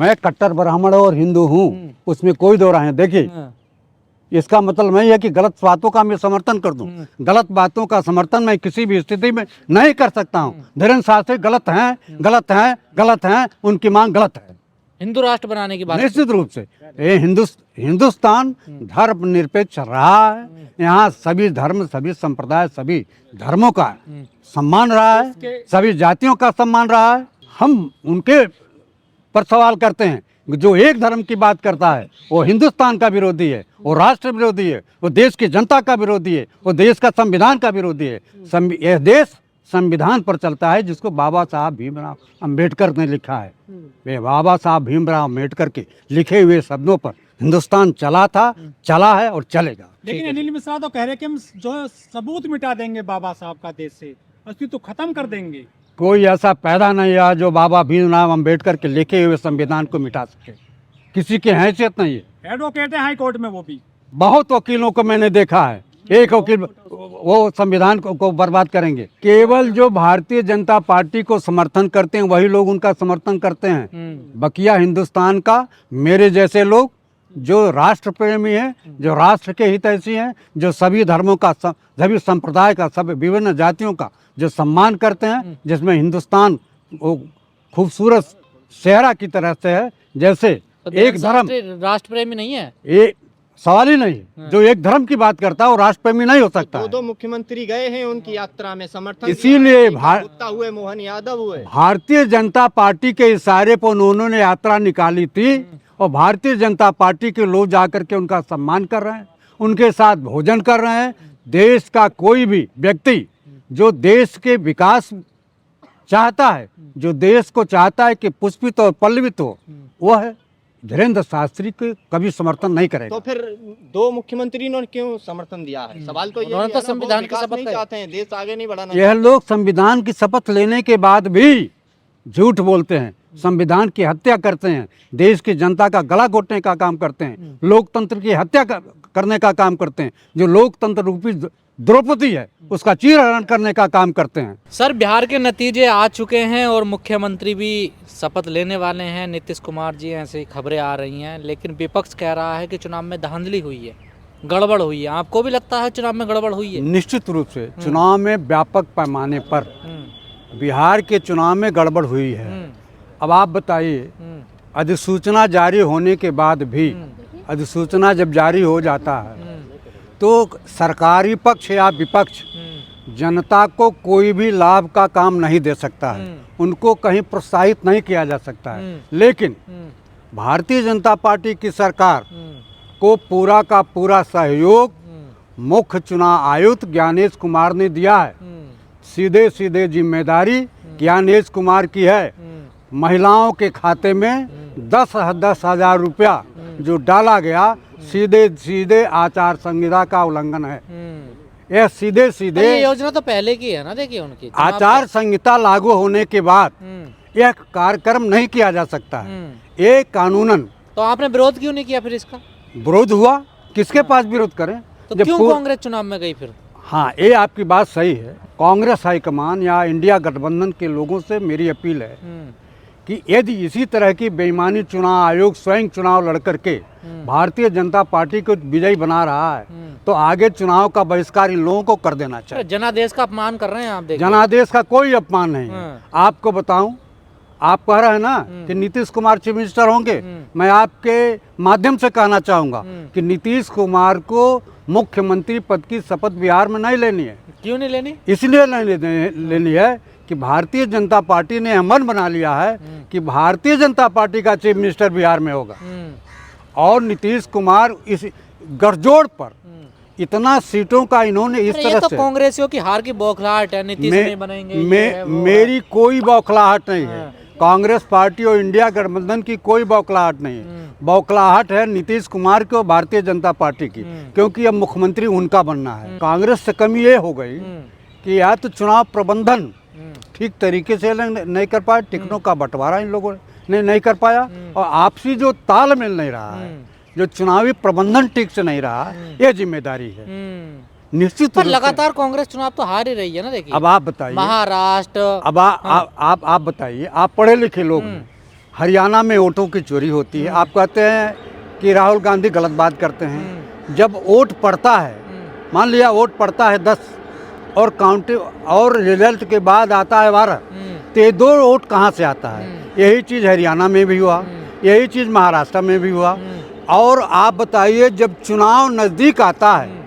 मैं कट्टर ब्राह्मण और हिंदू हूँ, उसमें कोई दो राय है। देखिए, इसका मतलब नहीं है कि गलत बातों का मैं समर्थन कर दूं। गलत बातों का समर्थन मैं किसी भी स्थिति में नहीं कर सकता हूँ। धीरेन्द्र शास्त्री गलत हैं, गलत हैं, गलत हैं, उनकी मांग गलत है। हिंदू राष्ट्र बनाने की बात निश्चित रूप से ये हिंदुस्तान धर्मनिरपेक्ष रहा है। यहाँ सभी धर्म, सभी संप्रदाय, सभी धर्मों का सम्मान रहा है, सभी जातियों का सम्मान रहा है। हम उनके पर सवाल करते हैं, जो एक धर्म की बात करता है वो हिंदुस्तान का विरोधी है, वो राष्ट्र विरोधी है, वो देश की जनता का विरोधी है, वो देश का संविधान का विरोधी है। यह देश संविधान पर चलता है जिसको बाबा साहब भीमराव अंबेडकर ने लिखा है। वे बाबा साहब भीमराव अंबेडकर के लिखे हुए शब्दों पर हिंदुस्तान चला था, चला है और चलेगा। लेकिन अनिल मिश्रा तो कह रहे कि हम जो सबूत मिटा देंगे बाबा साहब का देश से, अस्तित्व खत्म कर देंगे। कोई ऐसा पैदा नहीं हुआ जो बाबा भीमराव अंबेडकर के लिखे हुए संविधान को मिटा सके। किसी की हैसियत नहीं है। एडवोकेट है हाई कोर्ट में, वो भी बहुत वकीलों को मैंने देखा है। एक वकील वो संविधान को बर्बाद करेंगे। केवल जो भारतीय जनता पार्टी को समर्थन करते हैं वही लोग उनका समर्थन करते हैं। बकिया हिंदुस्तान का मेरे जैसे लोग जो राष्ट्र प्रेमी हैं, जो राष्ट्र के हितैषी हैं, जो सभी धर्मों का, सभी संप्रदाय का, सब विभिन्न जातियों का जो सम्मान करते हैं, जिसमें हिंदुस्तान वो खूबसूरत सेहरा की तरह से है। जैसे एक धर्म राष्ट्र प्रेमी नहीं है, ये सवाल ही नहीं। जो एक धर्म की बात करता है वो राष्ट्र प्रेमी नहीं हो सकता। दो मुख्यमंत्री गए हैं उनकी यात्रा में, समर्थन इसीलिए गुप्ता हुए, मोहन यादव हुए। भारतीय जनता पार्टी के इशारे पर उन्होंने यात्रा निकाली थी और भारतीय जनता पार्टी के लोग जाकर के उनका सम्मान कर रहे हैं, उनके साथ भोजन कर रहे हैं। देश का कोई भी व्यक्ति जो देश के विकास चाहता है, जो देश को चाहता है कि पुष्पित और पल्लवित हो, वो है धीरेन्द्र शास्त्री के कभी समर्थन नहीं करेगा। तो फिर दो मुख्यमंत्री ने क्यों समर्थन दिया है? सवाल तो ये है ना, संविधान की शपथ नहीं चाहते हैं, देश आगे नहीं बढ़ाना। यह लोग संविधान की शपथ लेने के बाद भी झूठ बोलते हैं, संविधान की हत्या करते हैं, देश की जनता का गला घोटने का काम करते हैं, लोकतंत्र की हत्या करने का काम करते हैं। जो लोकतंत्र रूपी द्रौपदी है उसका चीरहरण करने का काम करते हैं। सर, बिहार के नतीजे आ चुके हैं और मुख्यमंत्री भी शपथ लेने वाले हैं, नीतीश कुमार जी, ऐसी खबरें आ रही हैं। लेकिन विपक्ष कह रहा है कि चुनाव में धांधली हुई है, गड़बड़ हुई है। आपको भी लगता है चुनाव में गड़बड़ हुई है? निश्चित रूप से चुनाव में व्यापक पैमाने पर बिहार के चुनाव में गड़बड़ हुई है। अब आप बताइए, अधिसूचना जारी होने के बाद भी, अधिसूचना जब जारी हो जाता है तो सरकारी पक्ष या विपक्ष जनता को कोई भी लाभ का काम नहीं दे सकता है, उनको कहीं प्रोत्साहित नहीं किया जा सकता है। लेकिन भारतीय जनता पार्टी की सरकार को पूरा का पूरा सहयोग मुख्य चुनाव आयुक्त ज्ञानेश कुमार ने दिया है। सीधे सीधे जिम्मेदारी ज्ञानेश कुमार की है। महिलाओं के खाते में 10,000 रुपया जो डाला गया, सीधे सीधे आचार संहिता का उल्लंघन है। यह सीधे सीधे ये योजना तो पहले की है ना। देखिए, उनकी आचार संहिता लागू होने के बाद यह कार्यक्रम नहीं किया जा सकता है, ये कानूनन। तो आपने विरोध क्यों नहीं किया फिर इसका? विरोध हुआ, किसके पास विरोध करें? तो क्यों कांग्रेस चुनाव में गई फिर? हाँ, ये आपकी बात सही है। कांग्रेस हाईकमान या इंडिया गठबंधन के लोगों से मेरी अपील है कि यदि इसी तरह की बेईमानी चुनाव आयोग स्वयं चुनाव लड़ करके भारतीय जनता पार्टी को विजयी बना रहा है तो आगे चुनाव का बहिष्कार इन लोगों को कर देना चाहिए। जनादेश का अपमान कर रहे हैं आप। देखिए, जनादेश का कोई अपमान नहीं है। आपको बताऊं, आप कह रहे हैं ना कि नीतीश कुमार चीफ मिनिस्टर होंगे, मैं आपके माध्यम से कहना चाहूंगा कि नीतीश कुमार को मुख्यमंत्री पद की शपथ बिहार में नहीं लेनी है। क्यों नहीं लेनी? इसलिए नहीं लेनी है कि भारतीय जनता पार्टी ने मन बना लिया है कि भारतीय जनता पार्टी का चीफ मिनिस्टर बिहार में होगा और नीतीश कुमार इस गठजोड़ पर इतना सीटों का इन्होंने इस तरह से, कांग्रेसियों की हार की बौखलाहट है, नीतीश नहीं बनेंगे। मेरी कोई बौखलाहट नहीं है। कांग्रेस पार्टी और इंडिया गठबंधन की कोई बौखलाहट नहीं है। बौखलाहट है नीतीश कुमार की और भारतीय जनता पार्टी की, क्योंकि अब मुख्यमंत्री उनका बनना है। कांग्रेस से कमी ये हो गई कि या तो चुनाव प्रबंधन ठीक तरीके से नहीं कर पाए, टिकटों का बंटवारा इन लोगों ने नहीं कर पाया, और आपसी जो तालमेल नहीं रहा है, जो चुनावी प्रबंधन ठीक से नहीं रहा, ये जिम्मेदारी है। निश्चित पर लगातार कांग्रेस चुनाव तो हार ही रही है ना। देखिए, अब आप बताइए, महाराष्ट्र, अब आप बताइए, आप पढ़े लिखे लोग हैं, हरियाणा में वोटों की चोरी होती है। आप कहते हैं कि राहुल गांधी गलत बात करते हैं। जब वोट पड़ता है, मान लिया वोट पड़ता है 10 और काउंटिंग और रिजल्ट के बाद आता है 12, तो ये 2 वोट कहाँ से आता है? यही चीज़ हरियाणा में भी हुआ, यही चीज़ महाराष्ट्र में भी हुआ। और आप बताइए, जब चुनाव नज़दीक आता है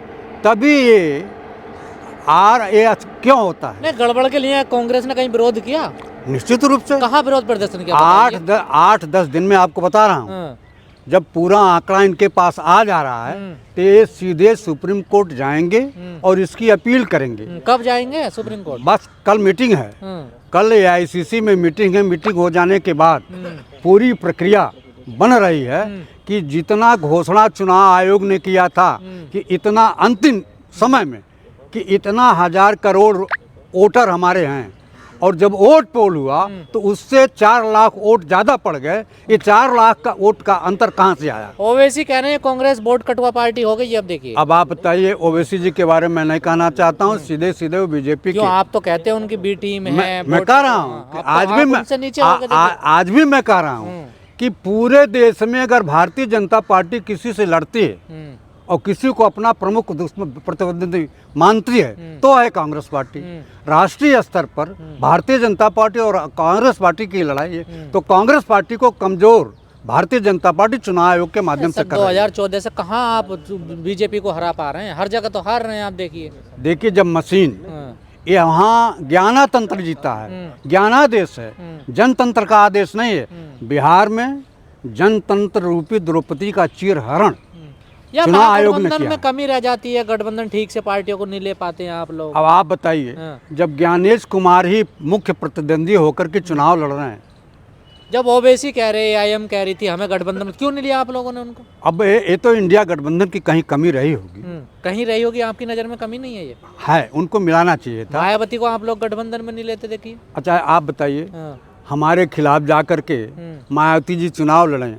तभी ये क्यों होता है? नहीं, गड़बड़ के लिए कांग्रेस ने कहीं विरोध किया? निश्चित रूप से कहाँ विरोध प्रदर्शन किया? 8-10 दिन में आपको बता रहा हूँ। हाँ। जब पूरा आंकड़ा इनके पास आ जा रहा है तो ये सीधे सुप्रीम कोर्ट जाएंगे और इसकी अपील करेंगे। कब जाएंगे सुप्रीम कोर्ट? बस कल मीटिंग है, कल AICC में मीटिंग है। मीटिंग हो जाने के बाद पूरी प्रक्रिया बन रही है कि जितना घोषणा चुनाव आयोग ने किया था कि इतना अंतिम समय में कि इतना 1000 करोड़ वोटर हमारे हैं, और जब वोट पोल हुआ तो उससे 4 लाख वोट ज़्यादा पड़ गए। ये 4 लाख का वोट का अंतर कहाँ से आया? ओवैसी कह रहे हैं कांग्रेस वोट कटवा पार्टी हो गई। अब देखिए, अब आप बताइए, ओवैसी जी के बारे में मैं नहीं कहना चाहता हूँ, सीधे सीधे वो बीजेपी क्यों? के। आप तो कहते हैं उनकी बी टीम है। मैं कह रहा हूँ कि आज भी मैं कह रहा हूँ कि पूरे देश में अगर भारतीय जनता पार्टी किसी से लड़ती है और किसी को अपना प्रमुख दुश्मन प्रतिद्वंदी मानती है तो है कांग्रेस पार्टी। राष्ट्रीय स्तर पर भारतीय जनता पार्टी और कांग्रेस पार्टी की लड़ाई है, तो कांग्रेस पार्टी को कमजोर भारतीय जनता पार्टी चुनाव आयोग के माध्यम से कर रही है। 2014 से कहाँ आप बीजेपी को हरा पा रहे हैं? हर जगह तो हार रहे हैं आप। देखिए जब मशीन यहाँ ज्ञानातंत्र जीता है, ज्ञानादेश है, जनतंत्र का आदेश नहीं है। बिहार में जनतंत्र रूपी द्रौपदी का चीरहरण या चुनाव आयोग ने गठबंधन किया। में कमी रह जाती है, गठबंधन ठीक से पार्टियों को नहीं ले पाते हैं आप लोग। अब आप बताइए, जब ज्ञानेश कुमार ही मुख्य प्रतिद्वंदी होकर के चुनाव लड़ रहे हैं, जब ओवैसी कह रहे, AIM कह रही थी हमें गठबंधन में, क्यों नहीं लिया आप लोगों ने उनको? अब ये तो इंडिया गठबंधन की कहीं कमी रही होगी। कहीं रही होगी, आपकी नज़र में कमी नहीं है? ये है, उनको मिलाना चाहिए था। मायावती को आप लोग गठबंधन में नहीं लेते? देखिए, अच्छा आप बताइए, हमारे खिलाफ जाकर के मायावती जी चुनाव लड़े,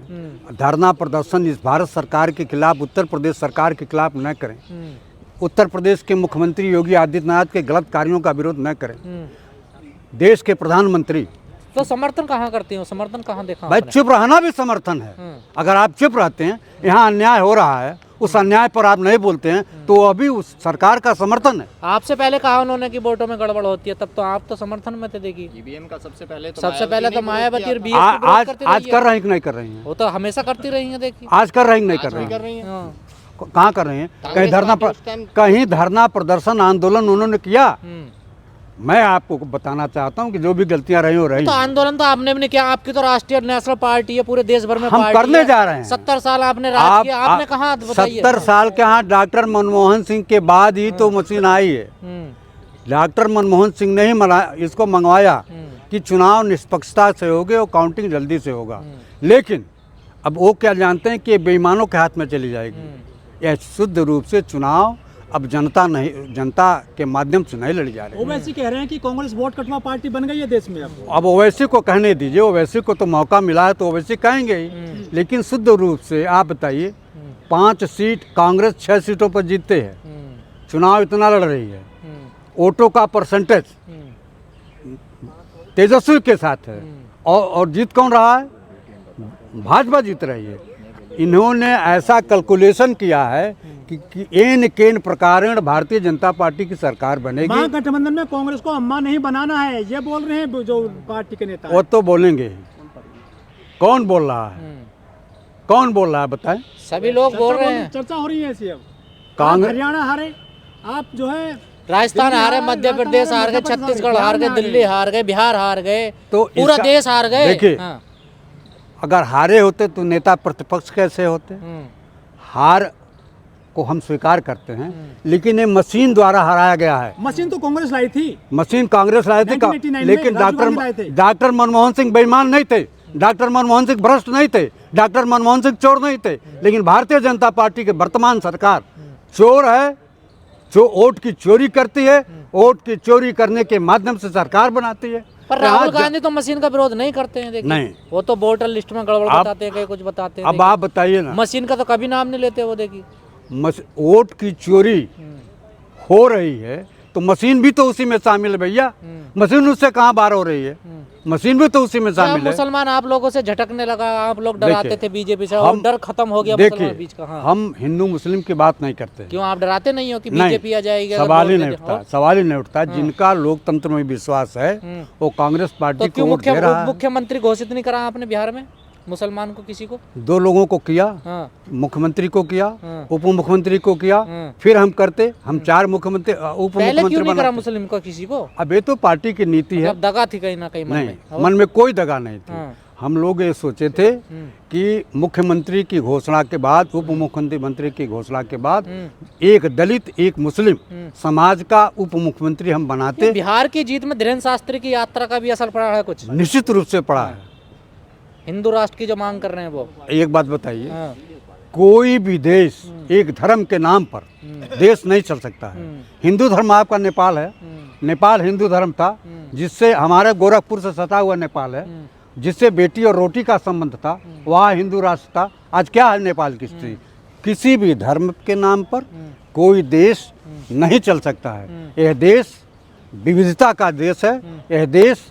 धरना प्रदर्शन इस भारत सरकार के खिलाफ, उत्तर प्रदेश सरकार के खिलाफ न करें, उत्तर प्रदेश के मुख्यमंत्री योगी आदित्यनाथ के गलत कार्यों का विरोध न करें, देश के प्रधानमंत्री, तो समर्थन कहाँ करते हो? समर्थन कहाँ देखा भाई? चुप रहना भी समर्थन है। अगर आप चुप रहते हैं, यहाँ अन्याय हो रहा है, उस अन्याय पर आप नहीं बोलते हैं, तो अभी उस सरकार का समर्थन है। आपसे पहले कहा उन्होंने कि वोटों में गड़बड़ होती है, तब तो आप तो समर्थन में थे। देखिए, ईवीएम का सबसे पहले तो मायावती और आज कर रहे हैं कि नहीं कर रही हैं? वो तो हमेशा करती रही है। देखिए, आज कर रही हैं कि नहीं कर रही हैं? कहाँ कर रही हैं? कहीं धरना प्रदर्शन आंदोलन उन्होंने किया? मैं आपको बताना चाहता हूं कि जो भी गलतियां रही हो रही, तो आंदोलन तो आपने भी नहीं किया। आपकी तो राष्ट्रीय नेशनल पार्टी है, पूरे देश भर में हम करने जा रहे हैं। 70 साल आपने राज किया, आपने कहा? 70 साल के यहाँ डॉक्टर मनमोहन सिंह के बाद ही तो मशीन आई है। डॉक्टर मनमोहन सिंह ने ही इसको मंगवाया कि चुनाव निष्पक्षता से होगे और काउंटिंग जल्दी से होगा। लेकिन अब वो क्या जानते हैं कि बेईमानों के हाथ में चली जाएगी। यह शुद्ध रूप से चुनाव अब जनता के माध्यम से नहीं लड़ी जा रही। ओवैसी कह रहे हैं कि कांग्रेस वोट कटवा पार्टी बन गई है देश में। अब ओवैसी को कहने दीजिए, ओवैसी को तो मौका मिला है तो ओवैसी कहेंगे ही। लेकिन शुद्ध रूप से आप बताइए, 5 सीट कांग्रेस 6 सीटों पर जीतते हैं, चुनाव इतना लड़ रही है, वोटों का परसेंटेज तेजस्वी के साथ है, और जीत कौन रहा है? भाजपा जीत रही है। इन्होंने ऐसा कैलकुलेशन किया है कि एन केन प्रकारेण भारतीय जनता पार्टी की सरकार बनेगी। महागठबंधन में कांग्रेस को अम्मा नहीं बनाना है, ये बोल रहे हैं जो पार्टी के नेता। वो तो बोलेंगे ही। कौन बोल रहा है? कौन बोल रहा है बताएं? सभी लोग बोल रहे हैं। चर्चा हो रही है ऐसी। अब कांग्रेस, हरियाणा हारे, आप जो है राजस्थान हारे, मध्य प्रदेश हार गए, छत्तीसगढ़ हार गए, दिल्ली हार गए, बिहार हार गए, तो पूरा देश हार गए। देखिए, अगर हारे होते तो नेता प्रतिपक्ष कैसे होते? हार को हम स्वीकार करते हैं, लेकिन ये मशीन द्वारा हराया गया है। मशीन तो कांग्रेस लाई थी, मशीन कांग्रेस लाई थी, 1989 लेकिन डॉक्टर मनमोहन सिंह बेईमान नहीं थे, डॉक्टर मनमोहन सिंह भ्रष्ट नहीं थे, डॉक्टर मनमोहन सिंह चोर नहीं थे। लेकिन भारतीय जनता पार्टी के वर्तमान सरकार चोर है, जो वोट की चोरी करती है, वोट की चोरी करने के माध्यम से सरकार बनाती है। पर राहुल गांधी तो मशीन का विरोध नहीं करते हैं। देखिए, नहीं, वो तो वोटर लिस्ट में गड़बड़ बताते हैं, कहीं कुछ बताते हैं। अब आप बताइए ना, मशीन का तो कभी नाम नहीं लेते वो। देखिए, वोट की चोरी हो रही है, तो मशीन भी तो उसी में शामिल है भैया। मशीन उससे कहाँ बाहर हो रही है, मशीन भी तो उसी में क्या शामिल है। मुसलमान आप लोगों से झटकने लगा, आप लोग डराते देखिए, थे बीजेपी से और डर खत्म हो गया मुसलमान देखिए बीच का। हाँ। हम हिंदू मुस्लिम की बात नहीं करते। क्यों आप डराते नहीं हो कि नहीं, बीजेपी आ जाएगी? अगर सवाल ही वोट नहीं दे दे- उठता, और? सवाल ही नहीं उठता। जिनका लोकतंत्र में विश्वास है वो कांग्रेस तो पार्टी को क्यों वोट दे रहा है। मुख्यमंत्री घोषित नहीं करा आपने बिहार में मुसलमान को, किसी को? 2 लोगों को किया, हाँ। मुख्यमंत्री को किया, हाँ। उप मुख्यमंत्री को किया, हाँ। फिर हम करते, हम 4 मुख्यमंत्री उप पहले क्यों मुख्यमंत्री नहीं करा बनाते। मुस्लिम को, किसी को? अब ये तो पार्टी की नीति है। मतलब दगा थी कहीं ना कहीं मन नहीं, में। और? मन में कोई दगा नहीं थी। हाँ। हम लोग ये सोचे थे कि मुख्यमंत्री की घोषणा के बाद, उप मुख्यमंत्री की घोषणा के बाद एक दलित, एक मुस्लिम समाज का उप मुख्यमंत्री हम बनाते। बिहार की जीत में धीरेन्द्र शास्त्री की यात्रा का भी असर पड़ा है कुछ? निश्चित रूप से पड़ा है। हिंदू राष्ट्र की जो मांग कर रहे हैं वो। एक बात बताइए, हाँ। कोई भी देश एक धर्म के नाम पर देश नहीं चल सकता है। हिंदू धर्म आपका नेपाल है, नेपाल हिंदू धर्म था, जिससे हमारे गोरखपुर से सटा हुआ नेपाल है, जिससे बेटी और रोटी का संबंध था, वहाँ हिंदू राष्ट्र था। आज क्या है नेपाल की स्थिति? किसी भी धर्म के नाम पर कोई देश नहीं चल सकता है। यह देश विविधता का देश है। यह देश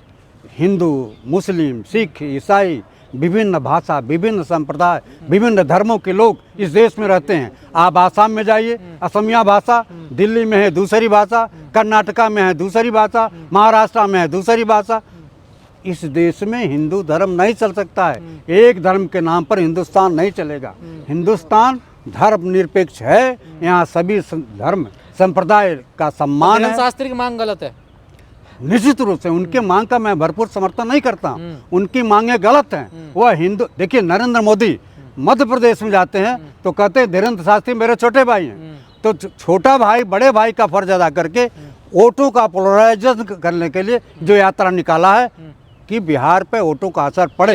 हिंदू, मुस्लिम, सिख, ईसाई, विभिन्न भाषा, विभिन्न संप्रदाय, विभिन्न धर्मों के लोग इस देश में रहते हैं। आप आसाम में जाइए, असमिया भाषा, दिल्ली में है दूसरी भाषा, कर्नाटका में है दूसरी भाषा, महाराष्ट्र में है दूसरी भाषा। इस देश में हिंदू धर्म नहीं चल सकता है। एक धर्म के नाम पर हिंदुस्तान नहीं चलेगा। हिंदुस्तान धर्मनिरपेक्ष है। यहाँ सभी धर्म संप्रदाय का सम्मान धीरेन्द्र है। शास्त्री की मांग गलत है? निश्चित रूप से उनके मांग का मैं भरपूर समर्थन नहीं करता हूं। उनकी मांगे गलत हैं। वह हिंदू, देखिए नरेंद्र मोदी मध्य प्रदेश में जाते हैं तो कहते हैं धीरेन्द्र शास्त्री मेरे छोटे भाई हैं। तो छोटा भाई बड़े भाई का फर्ज अदा करके वोटों का पोलराइजेशन करने के लिए जो यात्रा निकाला है कि बिहार पे वोटों का असर पड़े।